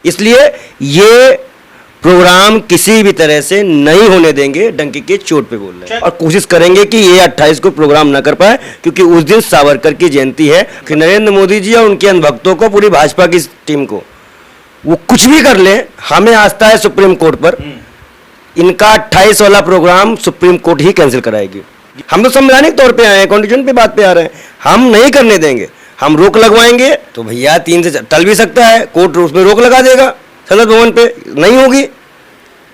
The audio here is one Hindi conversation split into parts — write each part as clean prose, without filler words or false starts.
इसलिए ये प्रोग्राम किसी भी तरह से नहीं होने देंगे, डंकी के चोट पे बोल रहे हैं। और कोशिश करेंगे कि ये 28 को प्रोग्राम ना कर पाए, क्योंकि उस दिन सावरकर की जयंती है। कि नरेंद्र मोदी जी और उनके अंधभक्तों को, पूरी भाजपा की टीम को, वो कुछ भी कर ले, हमें आस्था है सुप्रीम कोर्ट पर। इनका 28 वाला प्रोग्राम सुप्रीम कोर्ट ही कैंसिल कराएगी। हम तो संवैधानिक तौर पे आए हैं, कॉन्स्टिट्यूशन पे बात पे आ रहे हैं, हम नहीं करने देंगे। हम रोक लगवाएंगे तो भैया 3 से टल भी सकता है, कोर्ट उसमें रोक लगा देगा, संसद भवन पे नहीं होगी।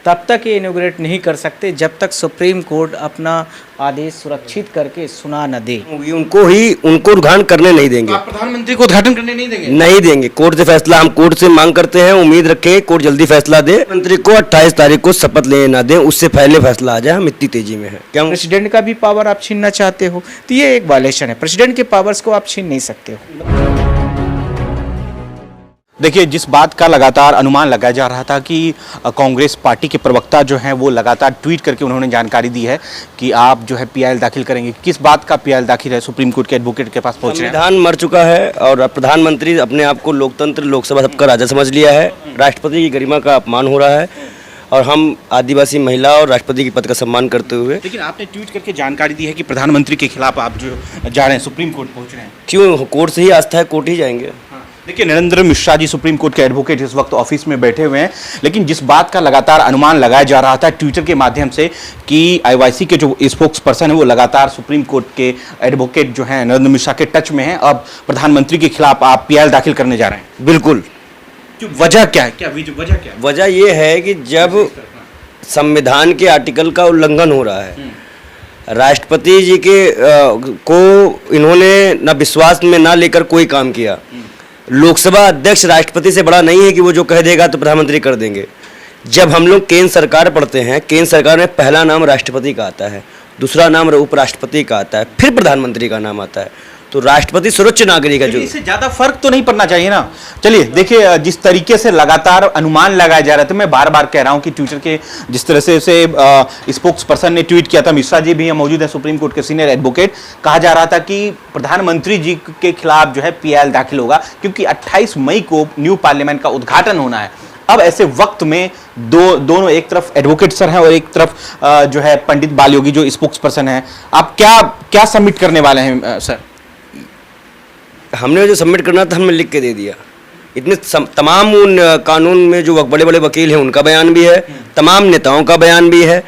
तब तक ये इनोग्रेट नहीं कर सकते जब तक सुप्रीम कोर्ट अपना आदेश सुरक्षित करके सुना न दे। उनको उद्घाटन करने नहीं देंगे। तो आप प्रधानमंत्री को उद्घाटन करने नहीं देंगे? नहीं देंगे। कोर्ट से फैसला, हम कोर्ट से मांग करते हैं, उम्मीद रखें कोर्ट जल्दी फैसला दे। मंत्री को 28 तारीख को शपथ लेने ना दें, उससे पहले फैसला आ जाए। हम इतनी तेजी में है। क्या प्रेसिडेंट का भी पावर आप छीनना चाहते हो, तो ये एक वायलेशन है। प्रेसिडेंट के पावर्स को आप छीन नहीं सकते हो। देखिए, जिस बात का लगातार अनुमान लगाया जा रहा था कि कांग्रेस पार्टी के प्रवक्ता जो हैं वो लगातार ट्वीट करके उन्होंने जानकारी दी है कि आप जो है पीआईएल दाखिल करेंगे। किस बात का पीआईएल दाखिल है? सुप्रीम कोर्ट के एडवोकेट के पास पहुंच रहे हैं। संविधान मर चुका है और प्रधानमंत्री अपने आप को लोकतंत्र, लोकसभा सबका राजा समझ लिया है। राष्ट्रपति की गरिमा का अपमान हो रहा है और हम आदिवासी महिला और राष्ट्रपति के पद का सम्मान करते हुए। लेकिन आपने ट्वीट करके जानकारी दी है कि प्रधानमंत्री के खिलाफ आप जो जा रहे हैं, सुप्रीम कोर्ट पहुंच रहे हैं। क्यों? कोर्ट से ही आस्था है, कोर्ट ही जाएंगे। देखिए, नरेंद्र मिश्रा जी सुप्रीम कोर्ट के एडवोकेट इस वक्त ऑफिस में बैठे हुए हैं, लेकिन जिस बात का लगातार अनुमान लगाया जा रहा था ट्विटर के माध्यम से कि आईवाईसी के जो स्पोक्स पर्सन है वो लगातार सुप्रीम कोर्ट के एडवोकेट जो हैं नरेंद्र मिश्रा के टच में हैं। अब प्रधानमंत्री के खिलाफ आप पीआईएल दाखिल करने जा रहे हैं। बिल्कुल। वजह क्या है? वजह क्या है? वजह ये है कि जब संविधान के आर्टिकल का उल्लंघन हो रहा है, राष्ट्रपति जी के को इन्होंने न विश्वास में ना लेकर कोई काम किया। लोकसभा अध्यक्ष राष्ट्रपति से बड़ा नहीं है कि वो जो कह देगा तो प्रधानमंत्री कर देंगे। जब हम लोग केंद्र सरकार पढ़ते हैं, केंद्र सरकार में पहला नाम राष्ट्रपति का आता है, दूसरा नाम उपराष्ट्रपति का आता है, फिर प्रधानमंत्री का नाम आता है। तो राष्ट्रपति सर्वोच्च नागरिक है। जो इससे ज्यादा फर्क तो नहीं पड़ना चाहिए ना। चलिए देखिए, जिस तरीके से लगातार अनुमान लगाया जा रहा था, मैं बार बार कह रहा हूं कि ट्विटर के जिस तरह से स्पोक्स पर्सन ने ट्वीट किया था, मिश्रा जी भी मौजूद है, सुप्रीम कोर्ट के सीनियर एडवोकेट, कहा जा रहा था कि प्रधानमंत्री जी के खिलाफ जो है पीआईएल दाखिल होगा क्योंकि 28 मई को न्यू पार्लियामेंट का उद्घाटन होना है। अब ऐसे वक्त में दोनों, एक तरफ एडवोकेट सर हैं और एक तरफ जो है पंडित बालयोगी जो स्पोक्स पर्सन है, आप क्या सबमिट करने वाले हैं सर? हमने जो सबमिट करना था हमने लिख के दे दिया। इतने तमाम उन कानून में जो बड़े बड़े वकील हैं उनका बयान भी है, तमाम नेताओं का बयान भी है।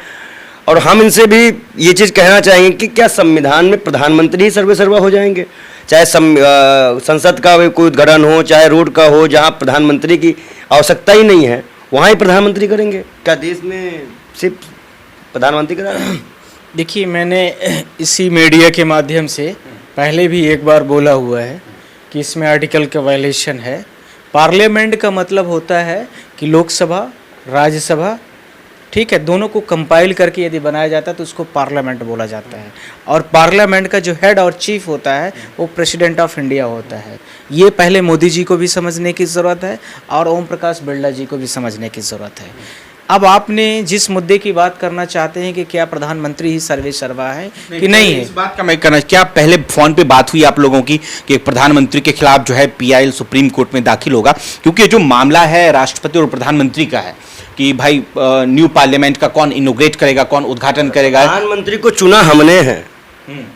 और हम इनसे भी ये चीज़ कहना चाहेंगे कि क्या संविधान में प्रधानमंत्री ही सर्वेसर्वा हो जाएंगे? चाहे संसद का कोई उद्घाटन हो, चाहे रोड का हो, जहाँ प्रधानमंत्री की आवश्यकता ही नहीं है वहाँ ही प्रधानमंत्री करेंगे? क्या देश में सिर्फ प्रधानमंत्री करा रहे हैं? देखिए, मैंने इसी मीडिया के माध्यम से पहले भी एक बार बोला हुआ है कि इसमें आर्टिकल का वायलेशन है। पार्लियामेंट का मतलब होता है कि लोकसभा, राज्यसभा, ठीक है, दोनों को कंपाइल करके यदि बनाया जाता है तो उसको पार्लियामेंट बोला जाता है। और पार्लियामेंट का जो हेड और चीफ होता है वो प्रेसिडेंट ऑफ इंडिया होता है। ये पहले मोदी जी को भी समझने की ज़रूरत है और ओम प्रकाश बिरला जी को भी समझने की ज़रूरत है। अब आपने जिस मुद्दे की बात करना चाहते हैं कि क्या प्रधानमंत्री ही सर्वेसर्वा है कि नहीं है, इस बात का मैं करना, क्या पहले फोन पे बात हुई आप लोगों की कि प्रधानमंत्री के खिलाफ जो है पीआईएल सुप्रीम कोर्ट में दाखिल होगा? क्योंकि जो मामला है राष्ट्रपति और प्रधानमंत्री का है कि भाई न्यू पार्लियामेंट का कौन इनोग्रेट करेगा, कौन उद्घाटन करेगा। प्रधानमंत्री को चुना हमने है।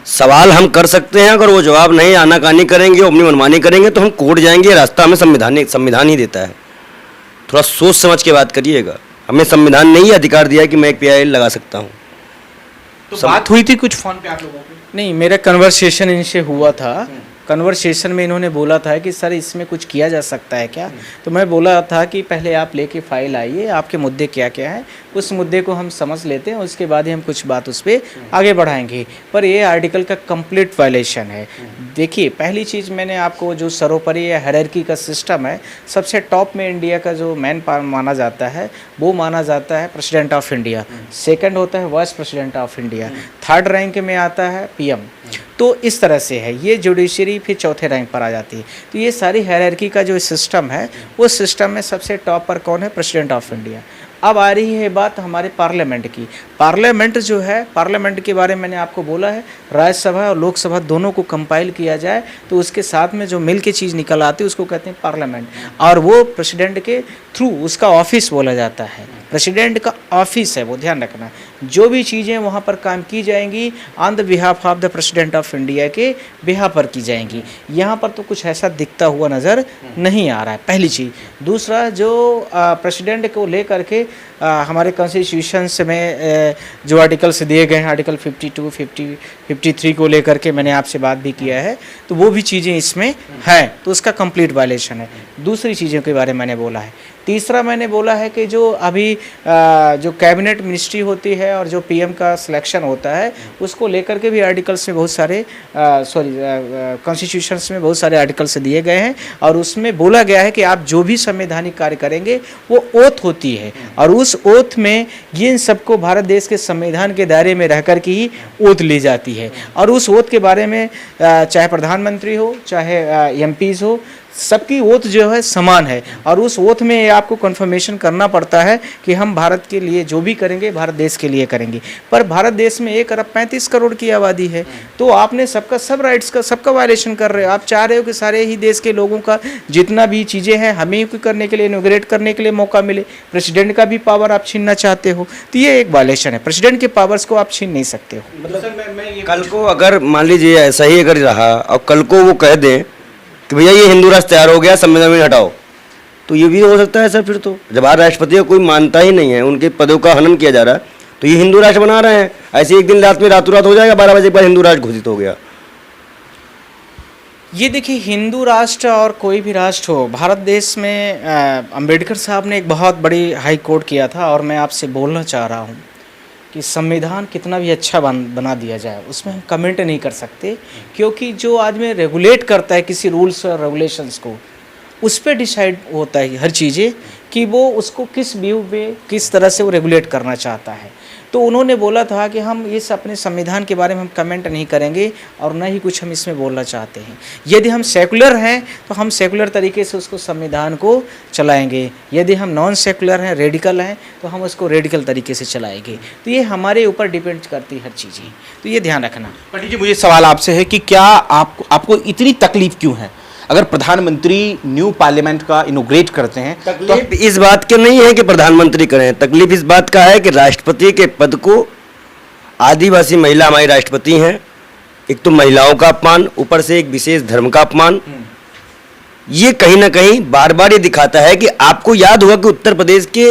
सवाल हम कर सकते हैं, अगर वो जवाब नहीं आनाकानी करेंगे, अपनी मनमानी करेंगे तो हम कोर्ट जाएंगे। रास्ता हमें संविधान ही देता है। थोड़ा सोच समझ के बात करिएगा। हमें संविधान ने ही अधिकार दिया है कि मैं एक पीआईएल लगा सकता हूँ। तो बात हुई थी कुछ फोन पे आप लोगों की? नहीं, मेरा कन्वर्सेशन इनसे हुआ था। कन्वर्सेशन में इन्होंने बोला था कि सर इसमें कुछ किया जा सकता है क्या? तो मैं बोला था कि पहले आप लेके फाइल आइए, आपके मुद्दे क्या क्या हैं, उस मुद्दे को हम समझ लेते हैं, उसके बाद ही हम कुछ बात उस पर आगे बढ़ाएंगे। पर ये आर्टिकल का कंप्लीट वायलेशन है। देखिए, पहली चीज़ मैंने आपको जो सर्वोपरि हायरार्की का सिस्टम है, सबसे टॉप में इंडिया का जो मैन माना जाता है वो माना जाता है प्रेसिडेंट ऑफ इंडिया। सेकंड होता है vice president of India. Third rank में आता है पीएम। तो इस तरह से है ये जुडिशरी, फिर चौथे रैंक पर आ जाती है। तो ये सारी हायरार्की का जो सिस्टम है, वो सिस्टम में सबसे टॉप पर कौन है? President of India. अब आ रही है बात हमारे पार्लियामेंट की। पार्लियामेंट जो है, पार्लियामेंट के बारे में मैंने आपको बोला है, राज्यसभा और लोकसभा दोनों को कंपाइल किया जाए तो उसके साथ में जो मिल के चीज़ निकल आती है उसको कहते हैं पार्लियामेंट, और वो प्रेसिडेंट के थ्रू उसका ऑफिस बोला जाता है। प्रेसिडेंट का ऑफिस है वो, ध्यान रखना। जो भी चीज़ें वहाँ पर काम की जाएंगी on the behalf of the president of India के बिहाफ पर की जाएंगी। यहाँ पर तो कुछ ऐसा दिखता हुआ नज़र नहीं आ रहा है, पहली चीज़। दूसरा, जो प्रेसिडेंट को लेकर के हमारे कॉन्स्टिट्यूशंस में जो आर्टिकल्स दिए गए हैं, आर्टिकल 52, 50, 53 को लेकर के मैंने आपसे बात भी किया है, तो वो भी चीज़ें इसमें हैं, तो उसका कंप्लीट वायलेशन है। दूसरी चीज़ों के बारे में मैंने बोला है। तीसरा मैंने बोला है कि जो अभी जो कैबिनेट मिनिस्ट्री होती है और जो पीएम का सिलेक्शन होता है, उसको लेकर के भी आर्टिकल्स में बहुत सारे कॉन्स्टिट्यूशंस में बहुत सारे आर्टिकल्स दिए गए हैं, और उसमें बोला गया है कि आप जो भी संवैधानिक कार्य करेंगे वो ओथ होती है, और उस ओथ में इन सबको भारत देश के संविधान के दायरे में रह कर के ही ओथ ली जाती है। और उस ओथ के बारे में चाहे प्रधानमंत्री हो, चाहे एमपीज हो, सबकी ओथ जो है समान है, और उस ओथ में आपको कन्फर्मेशन करना पड़ता है कि हम भारत के लिए जो भी करेंगे भारत देश के लिए करेंगे। पर भारत देश में 1 अरब 35 करोड़ की आबादी है, तो आपने सबका सब राइट्स का सबका वायलेशन कर रहे हो। आप चाह रहे हो कि सारे ही देश के लोगों का जितना भी चीज़ें हैं हमें ही करने के लिए, इनोग्रेट करने के लिए मौका मिले। प्रेसिडेंट का भी पावर आप छीनना चाहते हो, तो ये एक वायलेशन है। प्रेसिडेंट के पावर्स को आप छीन नहीं सकते हो। मतलब कल को अगर मान लीजिए ऐसा ही अगर रहा और कल को वो कह दें कि भैया ये हिंदू राष्ट्र तैयार हो गया, संविधान में हटाओ, तो ये भी हो सकता है सर। फिर तो जब आज राष्ट्रपति को कोई मानता ही नहीं है, उनके पदों का हनन किया जा रहा है, तो ये हिंदू राष्ट्र बना रहे हैं। ऐसे एक दिन रात में रातों रात हो जाएगा, 12 बजे के बाद हिंदू राष्ट्र घोषित हो गया। ये देखिए, हिंदू राष्ट्र और कोई भी राष्ट्र हो, भारत देश में अंबेडकर साहब ने एक बहुत बड़ी हाई कोर्ट किया था, और मैं आपसे बोलना चाह रहा हूँ कि संविधान कितना भी अच्छा बना दिया जाए उसमें हम कमेंट नहीं कर सकते, क्योंकि जो आदमी रेगुलेट करता है किसी रूल्स और रेगुलेशंस को, उस पर डिसाइड होता है हर चीज़ें कि वो उसको किस व्यू में किस तरह से वो रेगुलेट करना चाहता है। तो उन्होंने बोला था कि हम इस अपने संविधान के बारे में हम कमेंट नहीं करेंगे और न ही कुछ हम इसमें बोलना चाहते हैं। यदि हम सेकुलर हैं तो हम सेकुलर तरीके से उसको संविधान को चलाएंगे, यदि हम नॉन सेकुलर हैं, रेडिकल हैं, तो हम उसको रेडिकल तरीके से चलाएंगे। तो ये हमारे ऊपर डिपेंड करती है हर चीज़ें, तो ये ध्यान रखना। पंडित जी, मुझे सवाल आपसे है कि क्या आपको इतनी तकलीफ क्यों है अगर प्रधानमंत्री न्यू पार्लियामेंट का इनोग्रेट करते हैं? तकलीफ इस बात की नहीं है कि प्रधानमंत्री करें, तकलीफ इस बात का है कि राष्ट्रपति के पद को आदिवासी महिला हमारी राष्ट्रपति हैं, एक तो महिलाओं का अपमान, ऊपर से एक विशेष धर्म का अपमान। ये कहीं ना कहीं बार बार ये दिखाता है कि आपको याद होगा कि उत्तर प्रदेश के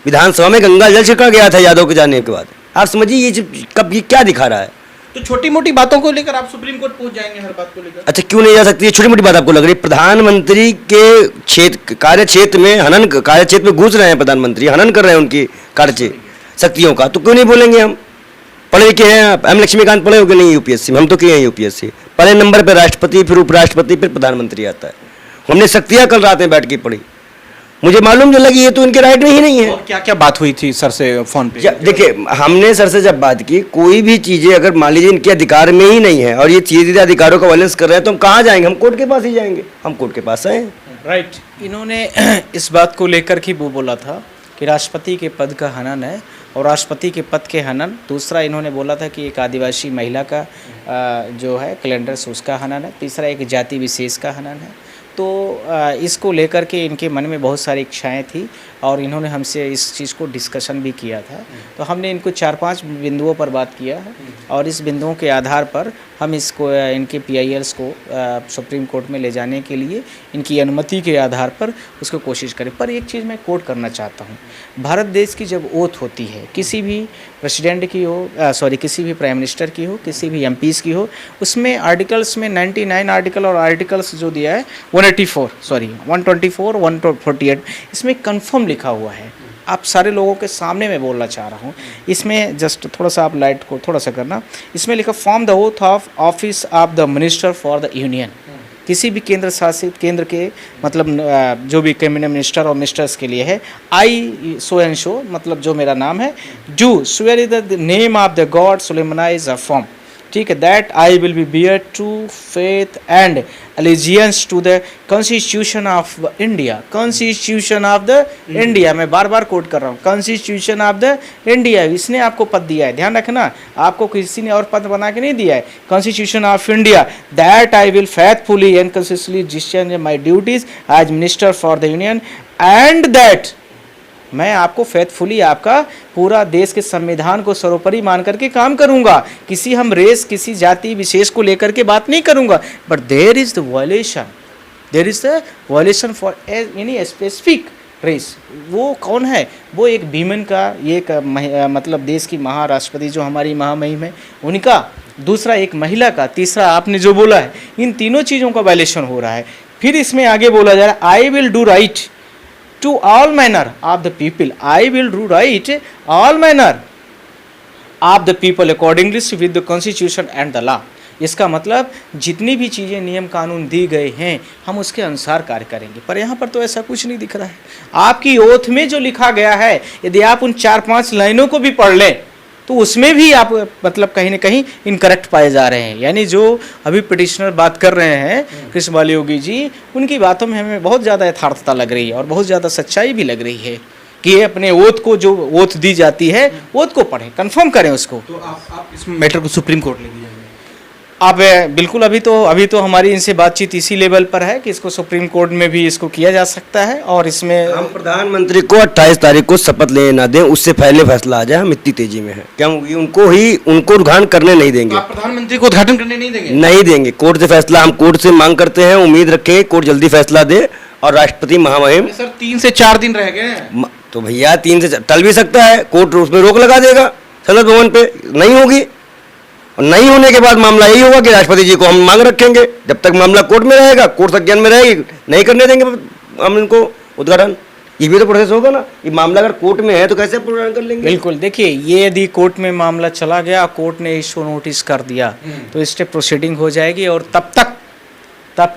विधानसभा में गंगा जल छिड़का गया था यादव के जाने के बाद। आप समझिए ये क्या दिखा रहा है। तो छोटी मोटी बातों को लेकर आप सुप्रीम कोर्ट पहुंच जाएंगे हर बात को लेकर? अच्छा, क्यों नहीं जा सकती? छोटी मोटी बात आपको लग रही है? प्रधानमंत्री के कार्य क्षेत्र में घुस रहे हैं, प्रधानमंत्री हनन कर रहे हैं उनकी कार्य शक्तियों का, तो क्यों नहीं बोलेंगे? हम पढ़े लिखे हैं, हम लक्ष्मीकांत पढ़े हो कि नहीं यूपीएससी में? हम तो किए हैं यूपीएससी। पहले नंबर पर राष्ट्रपति, फिर उपराष्ट्रपति, फिर प्रधानमंत्री आता है। हमने शक्तियां कल रात में बैठ के पढ़ी, मुझे मालूम चला कि ये तो इनके राइट में ही नहीं है। और क्या क्या बात हुई थी सर से फोन पे? देखिए, हमने सर से जब बात की, कोई भी चीजें अगर मान लीजिए इनके अधिकार में ही नहीं है और ये सीधे अधिकारों का वायलेंस कर रहे हैं, तो हम कहाँ जाएंगे? हम कोर्ट के पास ही जाएंगे। हम कोर्ट के पास आए हैं। राइट। इन्होंने इस बात को लेकर के वो बोला था कि राष्ट्रपति के पद का हनन है, और राष्ट्रपति के पद के हनन। दूसरा, इन्होंने बोला था कि एक आदिवासी महिला का जो है कैलेंडर से उसका हनन है। तीसरा, एक जाति विशेष का हनन है। तो इसको लेकर के इनके मन में बहुत सारी इच्छाएं थी, और इन्होंने हमसे इस चीज़ को डिस्कशन भी किया था। तो हमने इनको 4-5 बिंदुओं पर बात किया है, और इस बिंदुओं के आधार पर हम इसको इनके PILs को सुप्रीम कोर्ट में ले जाने के लिए इनकी अनुमति के आधार पर उसको कोशिश करें। पर एक चीज़ मैं कोट करना चाहता हूँ, भारत देश की जब ओथ होती है, किसी भी प्रेसिडेंट की हो, किसी भी प्राइम मिनिस्टर की हो, किसी भी MPs की हो, उसमें आर्टिकल्स में 99 आर्टिकल और आर्टिकल्स जो दिया है 124, 148, इसमें कन्फर्म लिखा हुआ है। आप सारे लोगों के सामने मैं बोलना चाह रहा हूँ। इसमें जस्ट थोड़ा सा आप लाइट को थोड़ा सा करना, इसमें लिखा form the oath of office of the minister for the union. किसी भी केंद्र शासित केंद्र के मतलब जो भी कैबिनेट मिनिस्टर और मिनिस्टर्स के लिए है, आई सो एंड शो, मतलब जो मेरा नाम है, do swear the name of the God solemnize a form. ठीक है, that I will be bear true faith and allegiance to the constitution of India. Constitution of the India, मैं बार बार कोट कर रहा हूँ, कॉन्स्टिट्यूशन ऑफ द इंडिया, इसने आपको पद दिया है, ध्यान रखना, आपको किसी ने और पद बना के नहीं दिया है, constitution of India. That I will faithfully and consistently discharge my duties as minister for the union and that, मैं आपको फेथफुली आपका पूरा देश के संविधान को सर्वोपरि मान करके काम करूंगा, किसी हम रेस किसी जाति विशेष को लेकर के बात नहीं करूंगा, but there is the violation for any specific race. वो कौन है? वो एक भीमन का, ये एक मतलब देश की महाराष्ट्रपति जो हमारी महामहिम है उनका, दूसरा एक महिला का, तीसरा आपने जो बोला है, इन तीनों चीज़ों का वायलेशन हो रहा है। फिर इसमें आगे बोला जा रहा है, I will do right to all manner of the people, I will do right all manner of the people accordingly with the constitution and the law। इसका मतलब जितनी भी चीज़ें नियम कानून दी गए हैं हम उसके अनुसार कार्य करेंगे, पर यहाँ पर तो ऐसा कुछ नहीं दिख रहा है। आपकी ओथ में जो लिखा गया है, यदि आप उन 4-5 लाइनों को भी पढ़ लें तो उसमें भी आप मतलब कहीं ना कहीं इनकरेक्ट पाए जा रहे हैं। यानी जो अभी पिटिशनर बात कर रहे हैं कृष्णपाल योगी जी, उनकी बातों में हमें बहुत ज़्यादा यथार्थता लग रही है और बहुत ज़्यादा सच्चाई भी लग रही है कि ये अपने ओथ को, जो ओथ दी जाती है, ओथ को पढ़ें, कंफर्म करें उसको। तो आप इस मैटर को सुप्रीम कोर्ट ले जाएंगे? आप बिल्कुल, अभी तो हमारी इनसे बातचीत इसी लेवल पर है कि इसको सुप्रीम कोर्ट में भी इसको किया जा सकता है, और इसमें हम प्रधानमंत्री को 28 तारीख को शपथ लेने ना दें, उससे पहले फैसला आ जाए, हम इतनी तेजी में है, क्योंकि उनको उद्घाटन करने नहीं देंगे। आप प्रधानमंत्री को उद्घाटन करने नहीं देंगे? नहीं देंगे। कोर्ट से फैसला, हम कोर्ट से मांग करते हैं, उम्मीद रखें कोर्ट जल्दी फैसला दे और राष्ट्रपति महामहिम। सर 3 से 4 दिन रह गए हैं। तो भैया 3 से टल भी सकता है, कोर्ट उसमें रोक लगा देगा, संसद भवन पे नहीं होगी, और नहीं होने के बाद मामला यही होगा कि राष्ट्रपति जी को हम मांग रखेंगे, जब तक मामला कोर्ट में रहेगा, कोर्ट संज्ञान में रहेगी, नहीं करने देंगे हम इनको उद्घाटन। ये भी तो प्रोसेस होगा ना, ये मामला अगर कोर्ट में है तो कैसे उद्घाटन कर लेंगे? बिल्कुल, देखिए ये यदि कोर्ट में मामला चला गया, कोर्ट ने इशू नोटिस कर दिया तो स्टे प्रोसीडिंग हो जाएगी, और तब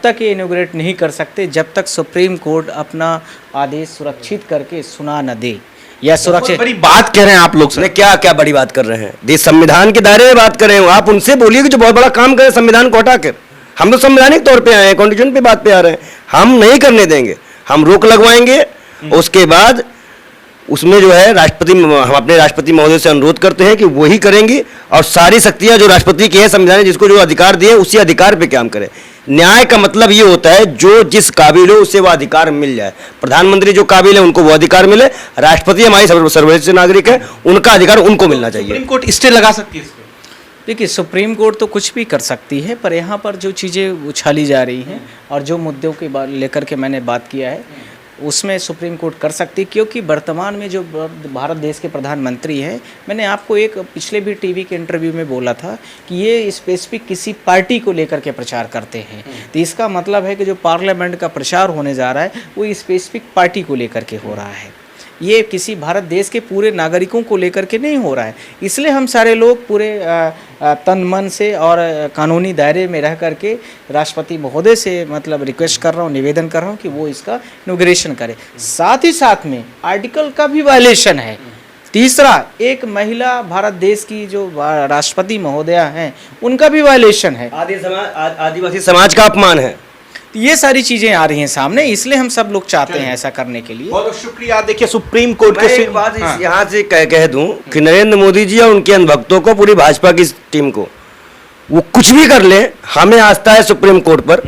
तक ये इनोग्रेट नहीं कर सकते जब तक सुप्रीम कोर्ट अपना आदेश सुरक्षित करके सुना न दे, या सुरक्षित। बड़ी बात कह रहे हैं आप लोग सर। क्या बड़ी बात कर रहे हैं? देश संविधान के दायरे में बात कर रहे हैं, आप उनसे बोलिए कि जो बहुत बड़ा काम करे संविधान को हटा कर। हम तो संवैधानिक तौर पे आए हैं, कॉन्स्टिट्यूशन पे बात पे आ रहे हैं, हम नहीं करने देंगे, हम रोक लगवाएंगे। उसके बाद उसमें जो है हम अपने राष्ट्रपति महोदय से अनुरोध करते हैं कि वही करेंगी, और सारी शक्तियां जो राष्ट्रपति की है, संविधान ने जिसको जो अधिकार दिए उसी अधिकार पे काम करे। न्याय का मतलब ये होता है जो जिस काबिल हो उसे वह अधिकार मिल जाए। प्रधानमंत्री जो काबिल है उनको वो अधिकार मिले, राष्ट्रपति हमारी सर्वोच्च नागरिक है, उनका अधिकार उनको मिलना चाहिए। सुप्रीम कोर्ट स्टे लगा सकती है इस पे? देखिए सुप्रीम कोर्ट तो कुछ भी कर सकती है, पर यहाँ पर जो चीज़ें उछाली जा रही हैं और जो मुद्दों के लेकर के मैंने बात किया है उसमें सुप्रीम कोर्ट कर सकती है, क्योंकि वर्तमान में जो भारत देश के प्रधानमंत्री हैं, मैंने आपको एक पिछले भी टीवी के इंटरव्यू में बोला था कि ये स्पेसिफिक किसी पार्टी को लेकर के प्रचार करते हैं। तो इसका मतलब है कि जो पार्लियामेंट का प्रचार होने जा रहा है वो स्पेसिफिक पार्टी को लेकर के हो रहा है, ये किसी भारत देश के पूरे नागरिकों को लेकर के नहीं हो रहा है। इसलिए हम सारे लोग पूरे तन मन से और कानूनी दायरे में रह करके राष्ट्रपति महोदय से मतलब रिक्वेस्ट कर रहा हूँ, निवेदन कर रहा हूँ कि वो इसका इनॉग्रेशन करे। साथ ही साथ में आर्टिकल का भी वायलेशन है। तीसरा, एक महिला भारत देश की जो राष्ट्रपति महोदया हैं उनका भी वायलेशन है। आदिवासी समाज का अपमान है। ये सारी चीजें आ रही हैं सामने, इसलिए हम सब लोग चाहते हैं ऐसा करने के लिए। बहुत शुक्रिया। देखिए सुप्रीम कोर्ट के एक बात यहाँ से कह दूं कि नरेंद्र मोदी जी और उनके अंधभक्तों को, पूरी भाजपा की टीम को, वो कुछ भी कर ले, हमें आस्था है सुप्रीम कोर्ट पर।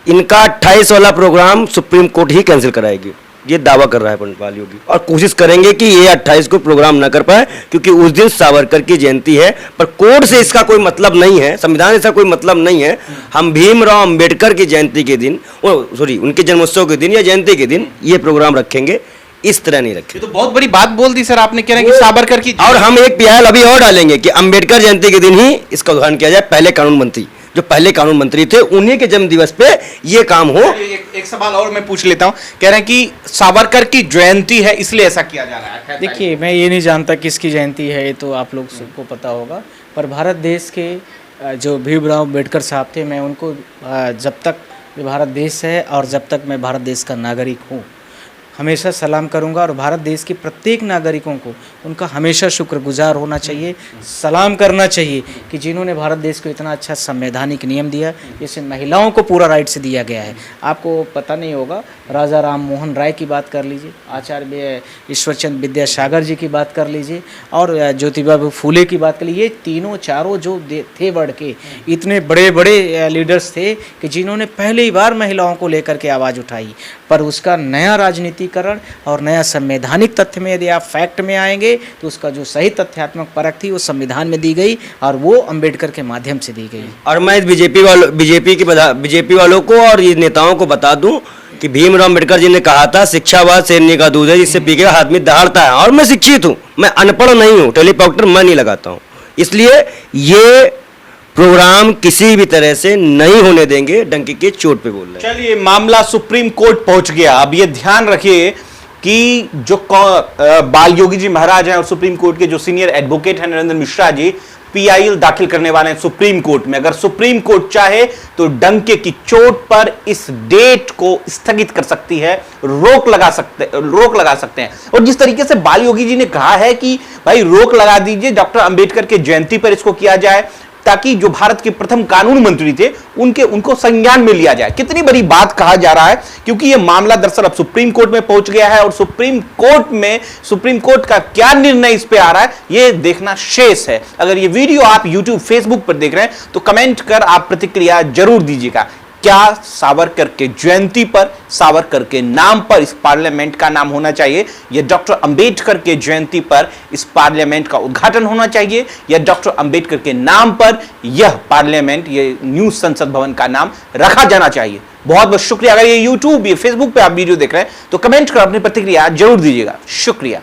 इनका 28 वाला प्रोग्राम सुप्रीम कोर्ट ही कैंसिल कराएगी, ये दावा कर रहा है पंडित योगी, और कोशिश करेंगे कि ये 28 को प्रोग्राम ना कर पाए, क्योंकि उस दिन सावरकर की जयंती है। पर कोर्ट से इसका कोई मतलब नहीं है, संविधान से कोई मतलब नहीं है। हम भीमराव अंबेडकर की जयंती के दिन, उनके जन्मोत्सव के दिन या जयंती के दिन ये प्रोग्राम रखेंगे, इस तरह नहीं रखेंगे। तो बहुत बड़ी बात बोल दी सर आपने, कह रहे हैं कि सावरकर की, और हम एक पहल अभी और डालेंगे कि अंबेडकर जयंती के दिन ही इसका उद्घाटन किया जाए। पहले कानून मंत्री, जो पहले कानून मंत्री थे, उन्हीं के जन्म दिवस पे ये काम हो। एक सवाल और मैं पूछ लेता हूं, कह रहे हैं कि सावरकर की जयंती है इसलिए ऐसा किया जा रहा है। देखिए मैं ये नहीं जानता किसकी जयंती है, ये तो आप लोग सबको पता होगा, पर भारत देश के जो भीमराव अम्बेडकर साहब थे, मैं उनको जब तक भारत देश है और जब तक मैं भारत देश का नागरिक हूँ, हमेशा सलाम करूंगा और भारत देश के प्रत्येक नागरिकों को उनका हमेशा शुक्रगुजार होना चाहिए, सलाम करना चाहिए कि जिन्होंने भारत देश को इतना अच्छा संवैधानिक नियम दिया, जिससे महिलाओं को पूरा राइट्स दिया गया है। आपको पता नहीं होगा, राजा राम मोहन राय की बात कर लीजिए, आचार्य ईश्वरचंद विद्यासागर जी की बात कर लीजिए और ज्योतिबा फूले की बात कर लीजिए। ये तीनों चारों जो थे वर्ल्ड के इतने बड़े बड़े लीडर्स थे कि जिन्होंने पहली बार महिलाओं को लेकर के आवाज़ उठाई। पर उसका नया राजनीतिकरण और नया संवैधानिक तथ्य में यदि आप फैक्ट में आएंगे तो उसका जो सही तथ्यात्मक परख थी वो संविधान में दी गई और वो अंबेडकर के माध्यम से दी गई। और मैं बीजेपी वालों को और ये नेताओं को बता दूं कि भीमराव अम्बेडकर जी ने कहा था, शिक्षावाद शेरनी का दूध है जिससे पी के आदमी दहाड़ता है। और मैं शिक्षित हूँ, मैं अनपढ़ नहीं हूँ, टेलीप्रॉम्प्टर मैं नहीं लगाता हूँ। इसलिए ये प्रोग्राम किसी भी तरह से नहीं होने देंगे, डंकी के चोट पे बोल रहे हैं। चलिए, मामला सुप्रीम कोर्ट पहुंच गया। अब ये ध्यान रखिए कि जो बाल योगी जी महाराज हैं और सुप्रीम कोर्ट के जो सीनियर एडवोकेट हैं नरेंद्र मिश्रा जी, पीआईएल दाखिल करने वाले हैं सुप्रीम कोर्ट में। अगर सुप्रीम कोर्ट चाहे तो डंके की चोट पर इस डेट को स्थगित कर सकती है, रोक लगा सकते हैं। और जिस तरीके से बाल योगी जी ने कहा है कि भाई रोक लगा दीजिए, डॉक्टर अंबेडकर के जयंती पर इसको किया जाए, ताकि जो भारत के प्रथम कानून मंत्री थे उनको संज्ञान में लिया जाए। कितनी बड़ी बात कहा जा रहा है, क्योंकि यह मामला दरअसल अब सुप्रीम कोर्ट में पहुंच गया है और सुप्रीम कोर्ट का क्या निर्णय इस पे आ रहा है यह देखना शेष है। अगर ये वीडियो आप यूट्यूब फेसबुक पर देख रहे हैं तो कमेंट कर आप प्रतिक्रिया जरूर दीजिएगा। क्या सावरकर के जयंती पर, सावरकर के नाम पर इस पार्लियामेंट का नाम होना चाहिए, या डॉक्टर अंबेडकर के जयंती पर इस पार्लियामेंट का उद्घाटन होना चाहिए, या डॉक्टर अंबेडकर के नाम पर यह पार्लियामेंट, ये न्यू संसद भवन का नाम रखा जाना चाहिए? बहुत बहुत शुक्रिया। अगर ये यूट्यूब, ये फेसबुक पे आप वीडियो देख रहे हैं तो कमेंट कर अपनी प्रतिक्रिया जरूर दीजिएगा। शुक्रिया।